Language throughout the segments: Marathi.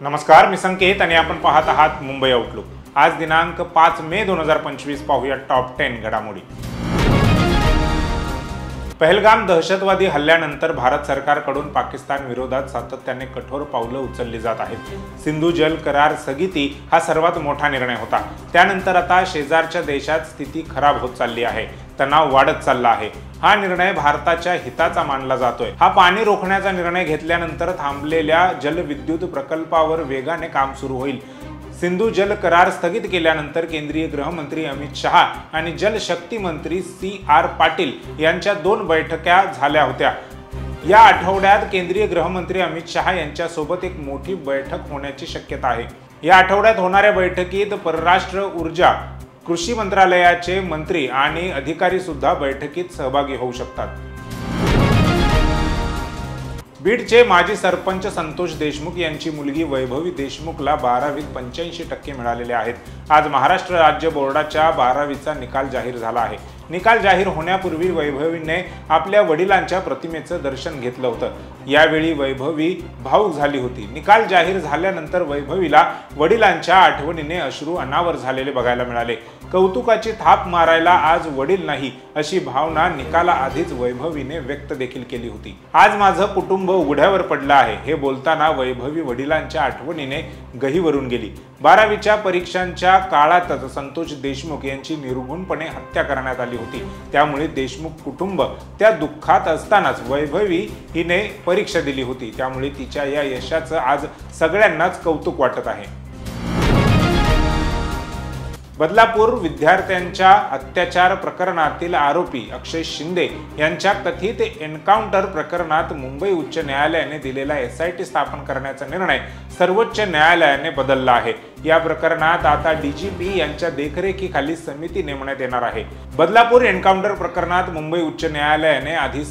नमस्कार, मी संकेत आणि आपण पाहत आहात मुंबई आउटलुक। आज दिनांक 5 मे 2025 पाहूया टॉप 10 घडामोडी। पहलगाम दहशतवादी हल्ल्यानंतर भारत सरकारकडून पाकिस्तान विरोधात सातत्याने कठोर पावलं उचलली जात आहेत। सिंधू जल करार स्थगिती हा सर्वात मोठा निर्णय होता। त्यानंतर आता शेजारच्या देशात स्थिती खराब होत चालली आहे, तणाव वाढत चालला आहे। हा निर्णय भारताच्या हिताचा मानला जातोय। हा पाणी रोखण्याचा निर्णय घेतल्यानंतर थांबलेल्या जलविद्युत प्रकल्पावर वेगाने काम सुरू होईल। सिंधू जल करार स्थगित केल्यानंतर केंद्रीय गृहमंत्री अमित शहा आणि जलशक्ती मंत्री CR पाटील यांच्या 2 बैठका झाल्या होत्या। या आठवड्यात केंद्रीय गृहमंत्री अमित शहा यांच्यासोबत एक मोठी बैठक होण्याची शक्यता आहे। या आठवड्यात होणाऱ्या बैठकीत परराष्ट्र, ऊर्जा, कृषी मंत्रालयाचे मंत्री आणि अधिकारी सुद्धा बैठकीत सहभागी होऊ शकतात। बीडचे माजी सरपंच संतोष देशमुख यांची मुलगी वैभवी देशमुखला 12वीत 85% मिळालेले आहेत। आज महाराष्ट्र राज्य बोर्डाच्या 12वीचा निकाल जाहीर झाला आहे। निकाल जाहीर होण्यापूर्वी वैभवीने आपल्या वडिलांच्या प्रतिमेचं दर्शन घेतलं होतं। यावेळी वैभवी भावुक झाली होती। निकाल जाहीर झाल्यानंतर वैभवीला वडिलांच्या आठवणीने अश्रू अनावर झालेले बघायला मिळाले। कौतुकाची थाप मारायला आज वडील नाही, अशी भावना निकाला आधीच वैभवीने व्यक्त देखील केली होती। आज माझं कुटुंब उघड्यावर पडलं आहे, हे बोलताना वैभवी वडिलांच्या आठवणीने गहिवरून गेली। 12वीच्या परीक्षांच्या काळातच संतोष देशमुख यांची निर्घृणपणे हत्या करण्यात आली होती। त्यामुळे देशमुख कुटुंब त्या दुःखात असतानाच वैभवी हिने परीक्षा दिली होती। त्यामुळे तिच्या या यशाचं आज सगळ्यांनाच कौतुक वाटत आहे। बदलापूर विद्यार्थ्यांच्या अत्याचार प्रकरणातील आरोपी अक्षय शिंदे यांच्या कथित एन्काउंटर प्रकरणात मुंबई उच्च न्यायालयाने दिलेला SIT स्थापन करण्याचा निर्णय सर्वोच्च न्यायालयाने बदलला आहे। या प्रकरणात आता DGP यांच्या देखरेखीखाली समिती नेमण्यात येणार आहे। बदलापूर एन्काउंटर प्रकरणात मुंबई उच्च न्यायालयाने आधी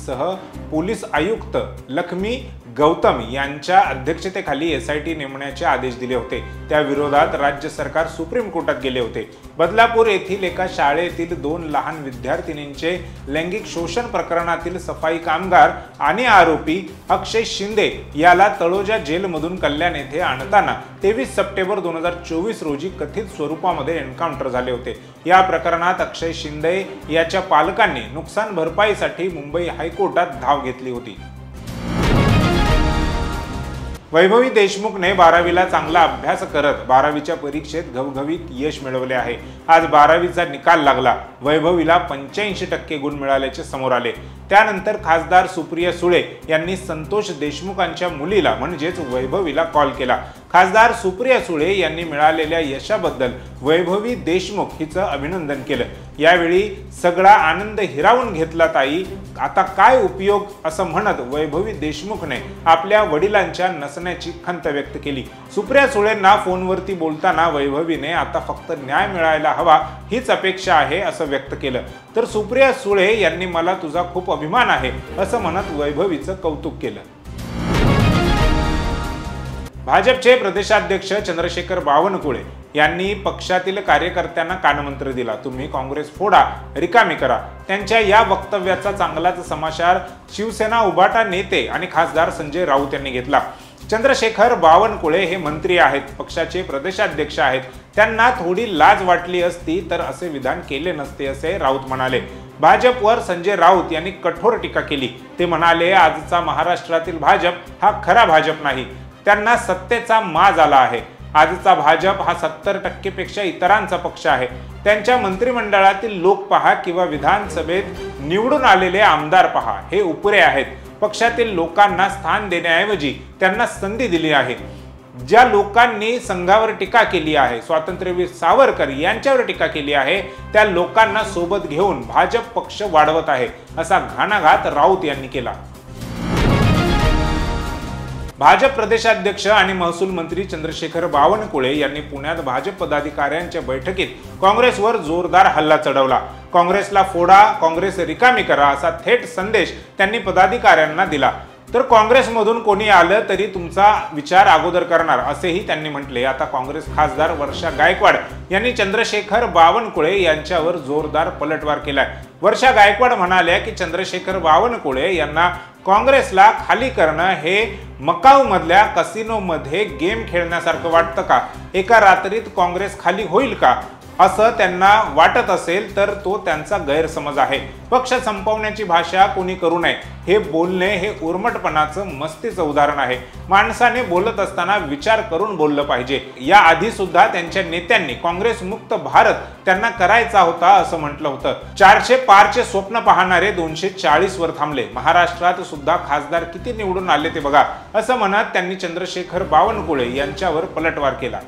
पोलीस आयुक्त लक्ष्मी गौतम यांच्या अध्यक्षतेखाली SIT नेमण्याचे आदेश दिले होते। त्या विरोधात राज्य सरकार सुप्रीम कोर्टात गेले होते। बदलापूर येथील एका शाळेतील 2 लहान विद्यार्थिनींचे लैंगिक शोषण प्रकरणातील सफाई कामगार आणि आरोपी अक्षय शिंदे याला तळोजा जेलमधून कल्याण येथे आणताना 23 सप्टेंबर 2024 रोजी कथित स्वरूपामध्ये एन्काउंटर झाले होते। या प्रकरणात अक्षय शिंदे याच्या पालकांनी नुकसान भरपाईसाठी मुंबई हायकोर्टात धाव घेतली होती। वैभवी देशमुखने 12वीला चांगला अभ्यास करत 12वीच्या परीक्षेत घवघवीत यश मिळवले आहे। आज 12वीचा निकाल लागला। वैभवीला 85% गुण मिळाल्याचे समोर आले। त्यानंतर खासदार सुप्रिया सुळे यांनी संतोष देशमुखांच्या मुलीला म्हणजेच वैभवीला कॉल केला। खासदार सुप्रिया सुळे यांनी मिळालेल्या यशाबद्दल वैभवी देशमुख हिचं अभिनंदन केलं। यावेळी सगळा आनंद हिरावून घेतला ताई, आता काय उपयोग असं म्हणत वैभवी देशमुखने आपल्या वडिलांच्या नसण्याची खंत व्यक्त केली। सुप्रिया सुळेंना फोनवरती बोलताना वैभवीने आता फक्त न्याय मिळायला हवा हीच अपेक्षा आहे असं व्यक्त केलं। तर सुप्रिया सुळे यांनी मला तुझा खूप अभिमान आहे असं म्हणत वैभवीचं कौतुक केलं। भाजपचे प्रदेशाध्यक्ष चंद्रशेखर बावनकुळे यांनी पक्षातील कार्यकर्त्यांना कानमंत्र दिला, तुम्ही काँग्रेस फोडा, रिकामी करा। त्यांच्या या वक्तव्याचा चांगलाच समाचार शिवसेना उभाटा नेते आणि खासदार संजय राऊत यांनी घेतला। चंद्रशेखर बावनकुळे हे मंत्री आहेत, पक्षाचे प्रदेशाध्यक्ष आहेत। त्यांना थोडी लाज वाटली असती तर असे विधान केले नसते असे राऊत म्हणाले। भाजपवर संजय राऊत यांनी कठोर टीका केली। ते म्हणाले, आजचा महाराष्ट्रातील भाजप हा खरा भाजप नाही, त्यांना सत्तेचा माज आला आहे। आजचा भाजप हा 70% पेक्षा इतरांचा पक्ष आहे। त्यांच्या मंत्रिमंडळातील लोक पहा किंवा विधानसभेत निवडून आलेले आमदार पहा, हे उपरे आहेत। पक्षातील लोकांना स्थान देण्याऐवजी त्यांना संधी दिली आहे। ज्या लोकांनी संघावर टीका केली आहे, स्वातंत्र्यवीर सावरकर यांच्यावर टीका केली आहे, त्या लोकांना सोबत घेऊन भाजप पक्ष वाढवत आहे, असा घाणाघात राऊत यांनी केला। भाजप प्रदेशाध्यक्ष आणि महसूल मंत्री चंद्रशेखर बावनकुळे यांनी पुण्यात भाजप पदाधिकाऱ्यांच्या बैठकीत काँग्रेसवर जोरदार हल्ला चढवला। काँग्रेसला फोडा, काँग्रेस रिकामी करा असा थेट संदेश त्यांनी पदाधिकाऱ्यांना दिला। तर काँग्रेसमधून कोणी आलं तरी तुमचा विचार अगोदर करणार असेही त्यांनी म्हटले. आता काँग्रेस खासदार वर्षा गायकवाड यांनी चंद्रशेखर बावनकुळे यांच्यावर जोरदार पलटवार केलाय. वर्षा गायकवाड म्हणाल्या की चंद्रशेखर बावनकुळे यांना काँग्रेसला खाली करणं हे मकाऊ मधल्या कसिनोमध्ये गेम खेळण्यासारखं वाटतं का? एका रात्रीत काँग्रेस खाली होईल का असं त्यांना वाटत असेल तर तो त्यांचा गैरसमज आहे. पक्ष संपवण्याची भाषा कोणी करू नये हे बोलणे हे उर्मटपणाचं मस्तीचं उदाहरण आहे. माणसाने बोलत असताना विचार करून बोललं पाहिजे. या आधी सुद्धा त्यांच्या नेत्यांनी काँग्रेस मुक्त भारत त्यांना करायचा होता असं म्हटलं होतं. 400 पारचे स्वप्न पाहणारे 240 वर थांबले. महाराष्ट्रात सुद्धा खासदार किती निवडून आले ते बघा असं म्हणत त्यांनी चंद्रशेखर बावनकुळे यांच्यावर पलटवार केला.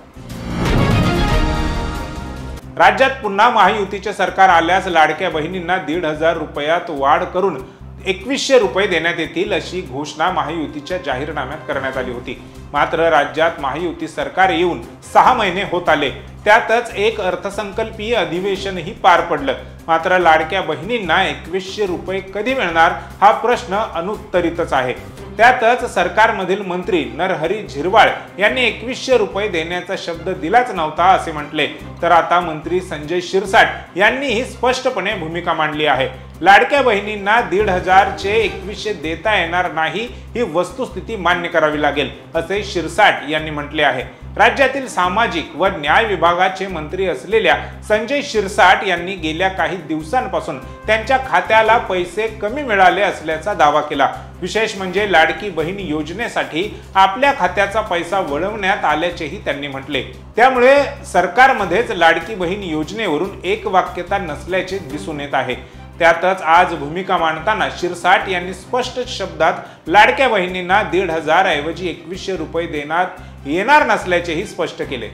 राज्यात पुन्हा महायुतीचे सरकार आल्यास लाडक्या बहिणींना 1,500 रुपयात वाढ करून 2100 रुपये देण्यात येतील अशी घोषणा महायुतीच्या जाहीरनाम्यात करण्यात आली होती. मात्र राज्यात महायुती सरकार येऊन 6 महिने होत आले. त्यातच एक अर्थसंकल्पीय अधिवेशनही पार पडलं. मात्र लाडक्या बहिणींना 2100 रुपये कधी मिळणार हा प्रश्न अनुत्तरितच आहे. त्यातच सरकारमधील मंत्री नरहरी झिरवाळ यांनी 2100 रुपये देण्याचा शब्द दिलाच नव्हता असे म्हटले. तर आता मंत्री संजय शिरसाट यांनीही स्पष्टपणे भूमिका मांडली आहे. लाडक्या बहिणींना 1,500 चे 2100 देता येणार नाही ही वस्तुस्थिती मान्य करावी लागेल असे शिरसाट यांनी म्हटले आहे. राज्यातील सामाजिक व न्याय विभागाचे मंत्री असलेल्या संजय शिरसाट यांनी गेल्या काही दिवसांपासून त्यांच्या खात्याला पैसे कमी मिळाले असल्याचा दावा केला. विशेष म्हणजे लाडकी बहीण योजनेसाठी आपल्या खात्याचा पैसा वळवण्यात आल्याचेही त्यांनी म्हटले. त्यामुळे सरकारमध्येच लाडकी बहीण योजनेवरून एकवाक्यता नसल्याचे दिसून येत आहे. त्यातच आज भूमिका मांडताना शिरसाट यांनी स्पष्ट शब्दात लाडक्या बहिणींना 1,500 ऐवजी 2100 रुपये देण्यात येणार नसल्याचेही स्पष्ट केले.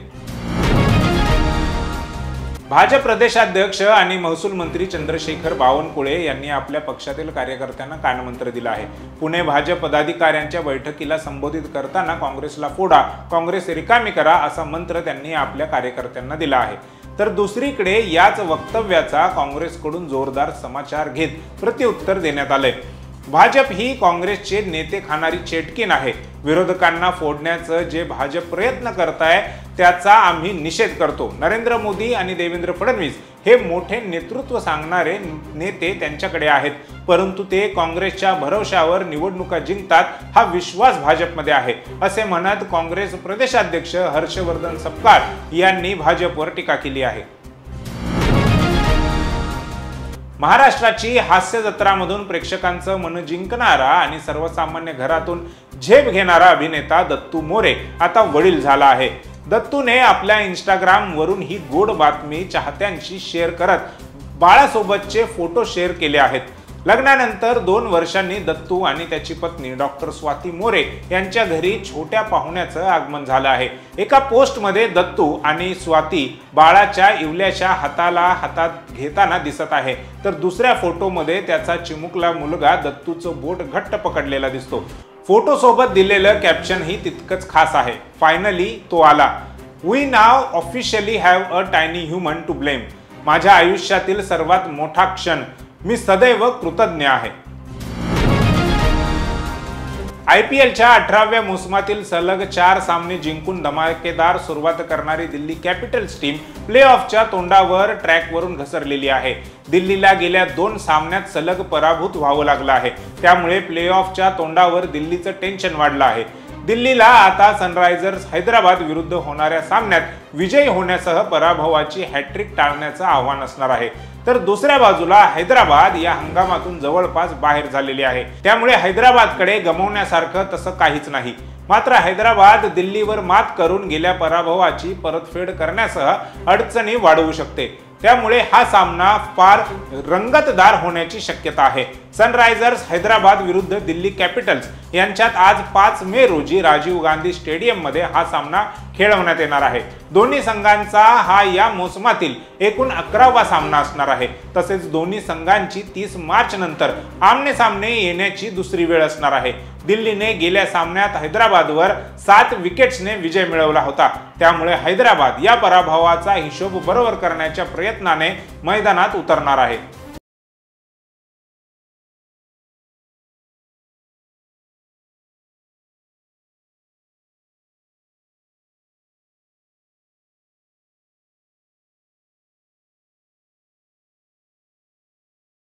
भाजप प्रदेशाध्यक्ष आणि महसूल मंत्री चंद्रशेखर बावनकुळे यांनी आपल्या पक्षातील कार्यकर्त्यांना कानमंत्र दिला आहे. पुणे भाजप पदाधिकाऱ्यांच्या बैठकीला संबोधित करताना काँग्रेसला फोडा, काँग्रेस रिकामी करा असा मंत्र त्यांनी आपल्या कार्यकर्त्यांना दिला आहे. तर दुसरीकडे याच वक्तव्याचा काँग्रेसकडून जोरदार समाचार घेत प्रत्युत्तर देण्यात आले. भाजप ही काँग्रेसचे नेते खाणारी चेटकीन आहे. विरोधकांना फोडण्याचं जे भाजप प्रयत्न करताय त्याचा आम्ही निषेध करतो. नरेंद्र मोदी आणि देवेंद्र फडणवीस हे मोठे नेतृत्व सांगणारे नेते त्यांच्याकडे आहेत, परंतु ते काँग्रेसच्या भरवशावर निवडणुका जिंकतात हा विश्वास भाजपमध्ये आहे असे म्हणत काँग्रेस प्रदेशाध्यक्ष हर्षवर्धन सपकाळ यांनी भाजपवर टीका केली आहे. महाराष्ट्राची हास्य जत्रामधून प्रेक्षकांचं मन जिंकणारा आणि सर्वसामान्य घरातून झेप घेणारा अभिनेता दत्तू मोरे आता वडील झाला आहे. दत्तूने आपल्या इंस्टाग्राम वरून ही गोड बातमी चाहत्यांशी शेअर करत बाळासोबतचे फोटो शेअर केले आहेत. लग्नानंतर 2 वर्षांनी दत्तू आणि त्याची पत्नी डॉक्टर स्वाती मोरे यांच्या घरी छोट्या पाहुण्याचं आगमन झालं आहे. एका पोस्टमध्ये दत्तू आणि स्वाती बाळाच्या इवल्याच्या हातात घेताना दिसत आहे, तर दुसऱ्या फोटोमध्ये त्याचा चिमुकला मुलगा दत्तूचं बोट घट्ट पकडलेला दिसतो. फोटो सोबत दिलेलं कॅप्शन ही तितकंच खास आहे. फायनली तो आला. We now officially have a tiny human to blame. माझ्या आयुष्यातील सर्वात मोठा क्षण. मी सदैव कृतज्ञ आहे. IPLच्या 18व्या मोसमातील सलग 4 सामने जिंकून धमाकेदार सुरुवात करणारी दिल्ली कॅपिटल्स टीम प्लेऑफच्या तोंडावर ट्रॅकवरून घसरलेली आहे. दिल्लीला गेल्या 2 सामन्यात सलग पराभूत व्हावं लागलं आहे. त्यामुळे प्लेऑफच्या तोंडावर दिल्लीचं टेन्शन वाढलं आहे. दिल्लीला आता सनरायझर्स हैदराबाद विरुद्ध होणाऱ्या सामन्यात विजयी होण्यासह पराभवाची हॅट्रिक टाळण्याचं आव्हान असणार आहे. तर दुसऱ्या बाजूला हैदराबाद या हंगामातून जवळपास बाहेर झालेली आहे. त्यामुळे हैदराबादकडे गमावण्यासारखं तसं काहीच नाही. मात्र हैदराबाद दिल्लीवर मात करून गेल्या पराभवाची परतफेड करण्यासह अडचणी वाढवू शकते. त्यामुळे हा सामना फार रंगतदार होण्याची शक्यता आहे. सनरायझर्स हैदराबाद विरुद्ध दिल्ली कॅपिटल्स यांच्यात आज 5 मे रोजी राजीव गांधी स्टेडियम मध्ये हा सामना खेळवण्यात येणार आहे. दोन्ही संघांचा हा या मोसमातील एकूण 11वा सामना असणार आहे. तसेच दोन्ही संघांची 30 मार्च नंतर आमने सामने येण्याची दुसरी वेळ असणार आहे. दिल्लीने गेल्या सामन्यात हैदराबादवर 7 विकेट्सने विजय मिळवला होता. त्यामुळे हैदराबाद या पराभवाचा हिशोब बरोबर करण्याच्या प्रयत्नाने मैदानात उतरणार आहे.